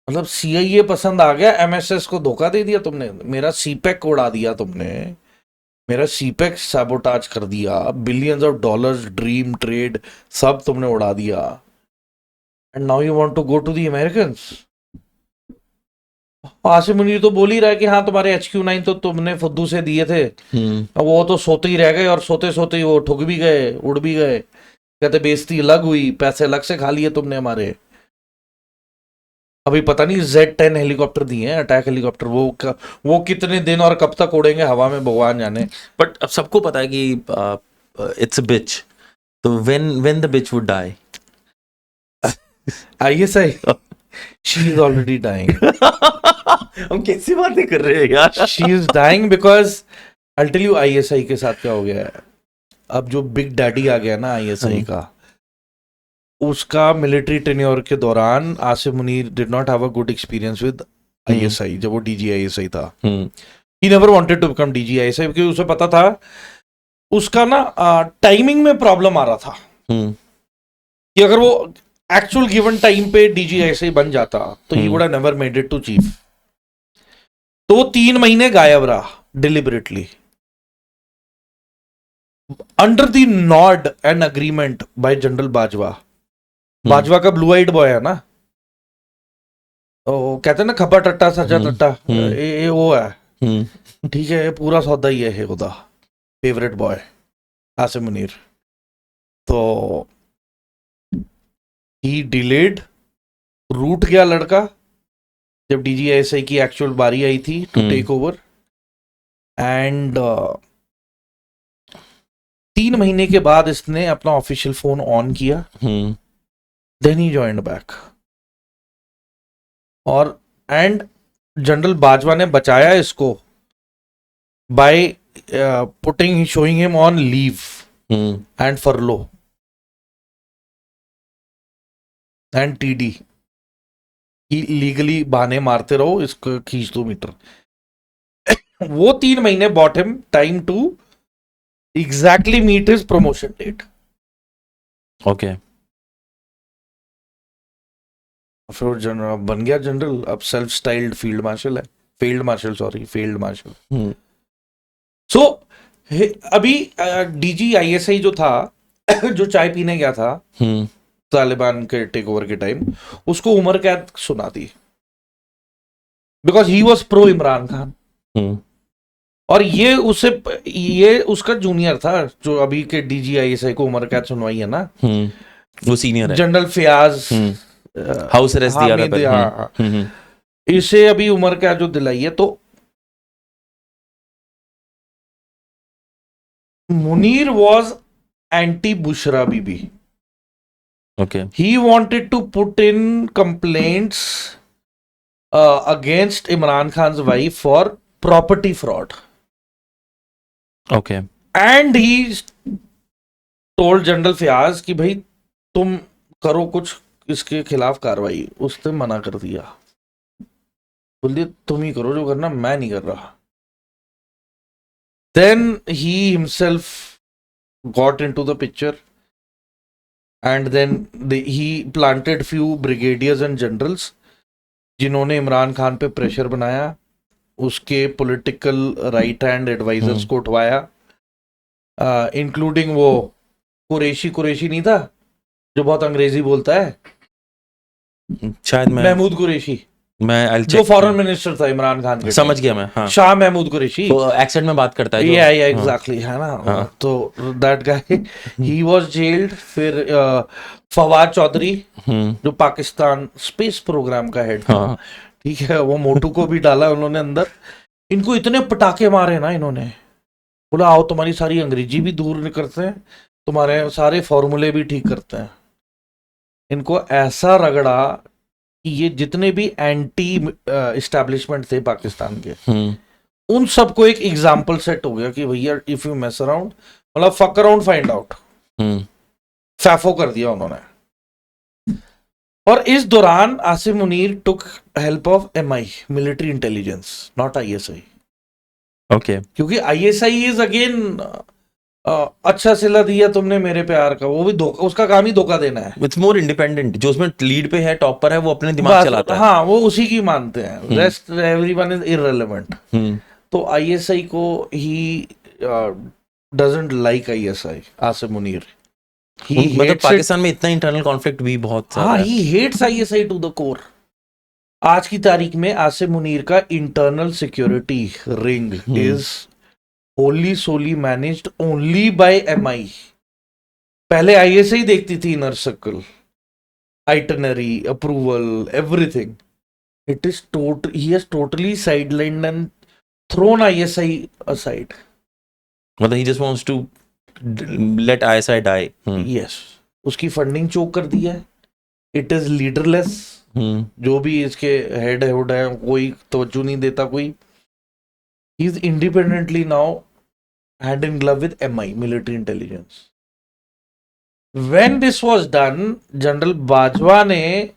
मतलब सीआईए पसंद आ गया, एमएसएस को धोखा दे दिया तुमने, मेरा सीपेक उड़ा दिया तुमने, मेरा सीपेक सैबोटाज कर दिया, billions of dollars dream trade सब तुमने उड़ा दिया, and now you want to go to the Americans. Asim Munir तो बोल ही रहा है कि हाँ तुम्हारे HQ9 तो तुमने फुद्दू से दिए थे, अब वो तो सोते ही रह गए और सोते सोते ही वो ठुक भी गए, उड़ भी गए, कहते बेइज्जती अलग हुई, पैसे अलग से खा लिए तुमने हमारे। अभी पता नहीं Z10 हेलीकॉप्टर दिए हैं, अटैक हेलीकॉप्टर, वो कितने दिन और कब तक उड़ेंगे हवा में भगवान जाने। बट अब सबको पता है कि इट्स अ बिच, तो when the bitch would die. ISI, she is already dying. हम कैसी बातें कर रहे हैं यार। She is dying because I tell you ISI के साथ क्या हो गया है। अब जो बिग डैडी आ गया ना ISI का, उसका मिलिट्री टेन्योर के दौरान Asim Munir did not have a good experience with ISI जब वो DG ISI था। He never wanted to become DG ISI क्योंकि उसे पता था उसका ना टाइमिंग में प्रॉब्लम आ रहा था कि अगर वो एक्चुअल गिवन टाइम पे DG ISI बन जाता तो he would have never made it to chief. तो वो 3 महीने गायब रहा deliberately under the nod and agreement by general Bajwa. Bajwa का ब्लू आइड बॉय है ना, तो कहते हैं ना खपा टट्टा सचा टट्टा, ये वो है। ठीक है, पूरा सौदा ही है खुदा, फेवरेट बॉय आसिम मुनीर। तो ही डिलेड, रूट गया लड़का जब DG ISI की एक्चुअल बारी आई थी टू टेक ओवर, एंड 3 महीने के बाद इसने अपना ऑफिशियल फोन ऑन किया, देन ही जॉइंड बैक। और एंड जनरल बाजवा ने बचाया इसको by putting showing him on leave and फरलो and TD कि लीगली बहाने मारते रहो, इसको खींच दो मीटर। वो 3 महीने bought him time to exactly meet his promotion date. Okay, फिर जनरल बन गया जनरल, अब सेल्फ स्टाइल्ड फील्ड मार्शल है, field marshal sorry, field marshal. So अभी DG ISI जो था जो चाय पीने गया था तालिबान के टेक ओवर के टाइम, उसको उम्र कैद सुना दी because he was pro Imran Khan. और ये उसका जूनियर था जो अभी के DG ISI को उम्र कैद सुनवाई है ना, वो सीनियर है, जनरल फयाज, हाउस अरेस्ट दिया था हाँ, इसे अभी उम्र कैद जो दिलाई है। तो Munir was anti Bushra Bibi. Okay. He wanted to put in complaints against Imran Khan's wife for property fraud. Okay. And he told General Fayaz कि भाई तुम करो कुछ इसके खिलाफ कार्रवाई। उसने मना कर दिया, बोल दिया तुम ही करो जो करना, मैं नहीं कर रहा। Then he himself got into the picture. And then he planted few brigadiers and generals जिन्होंने इमरान खान पे प्रेशर बनाया, उसके पॉलिटिकल राइट हैंड एडवाइजर्स को उठवाया, इंक्लूडिंग वो कुरैशी नहीं था जो बहुत अंग्रेजी बोलता है, शायद महमूद कुरैशी, मैं जो फॉरेन मिनिस्टर था इमरान खान के, समझ गया मैं, हाँ। शाह महमूद कुरैशी, वो एक्सेंट में बात करता है जो, या एग्जैक्टली है ना, तो that guy he was gelled. फिर फवाद चौधरी जो पाकिस्तान स्पेस प्रोग्राम का हेड था, ठीक है, वो मोटू को भी डाला उन्होंने अंदर। इनको इतने पटाखे मारे ना इन्होंने, बोला आओ तुम्हारी सारी अंग्रेजी भी दूर करते हैं, तुम्हारे सारे फॉर्मूले भी ठीक करते हैं। इनको ऐसा रगड़ा कि ये जितने भी एंटी एस्टैब्लिशमेंट थे पाकिस्तान के, उन सबको एक एग्जाम्पल सेट हो गया कि भैया इफ यू मेस अराउंड, मतलब fuck around find out, FAFO कर दिया उन्होंने। और इस दौरान Asim Munir took help of MI, military intelligence, not ISI। ओके, क्योंकि ISI इज अगेन अच्छा सिला दिया तुमने मेरे प्यार का, वो भी धोखा, उसका काम ही धोखा देना है। इट्स मोर इंडिपेंडेंट, जो उसमें लीड पे है, टॉप पर है, वो अपने दिमाग बस चलाता है। हाँ, वो उसी की मानते हैं, rest everyone is irrelevant. Hmm तो आईएसआई को ही doesn't like ISI, Asim Munir. He मतलब हेट्स इट। पाकिस्तान में इतना इंटरनल कॉन्फ्लिक्ट भी बहुत हाँ, ज्यादा है। He hates ISI to the core. आज की तारीख में आसिम मुनीर का internal security ring is wholly solely managed only by MI. पहले आईएसआई देखती थी inner circle, itinerary, approval, everything. It is he has totally sidelined and thrown ISI aside. मतलब he just wants to let ISI die. Yes, उसकी funding चोक कर दी है। It is leaderless. जो भी इसके हेड है कोई तवज्जो नहीं देता कोई। He is independently now hand in glove with MI, military intelligence. When this was done, general Bajwa ने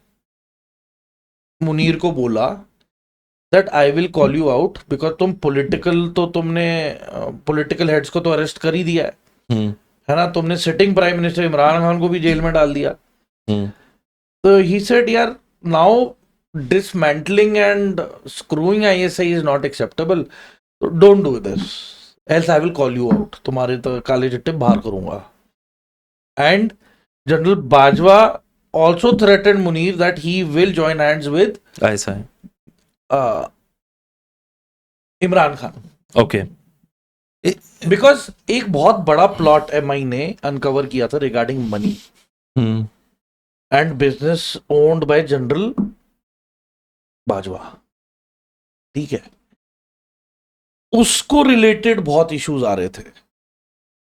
मुनीर को बोला that I will call you out, because तुम पॉलिटिकल, तो तुमने पॉलिटिकल हेड्स को तो अरेस्ट कर ही दिया है ना, तुमने sitting prime minister Imran Khan को भी जेल में डाल दिया। तो ही सेड यार, now dismantling and screwing ISI is not acceptable, तो don't do this, else I will call you out, तुम्हारे तो काले चिट्टे बाहर करूंगा। And general Bajwa also threatened Munir that he will join hands with ISI. Imran Khan. Okay. Because एक बहुत बड़ा प्लॉट एमआई ने अनकवर किया था regarding money and business owned by general Bajwa, ठीक है, उसको रिलेटेड बहुत इश्यूज आ रहे थे।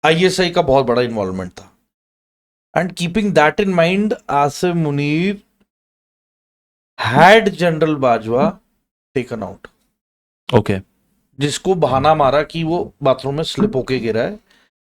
आईएसआई का बहुत बड़ा इन्वॉल्वमेंट था। And keeping that in mind, Asim Munir had general Bajwa taken out. Okay. जिसको बहाना मारा कि वो बाथरूम में स्लिप होके गिरा है,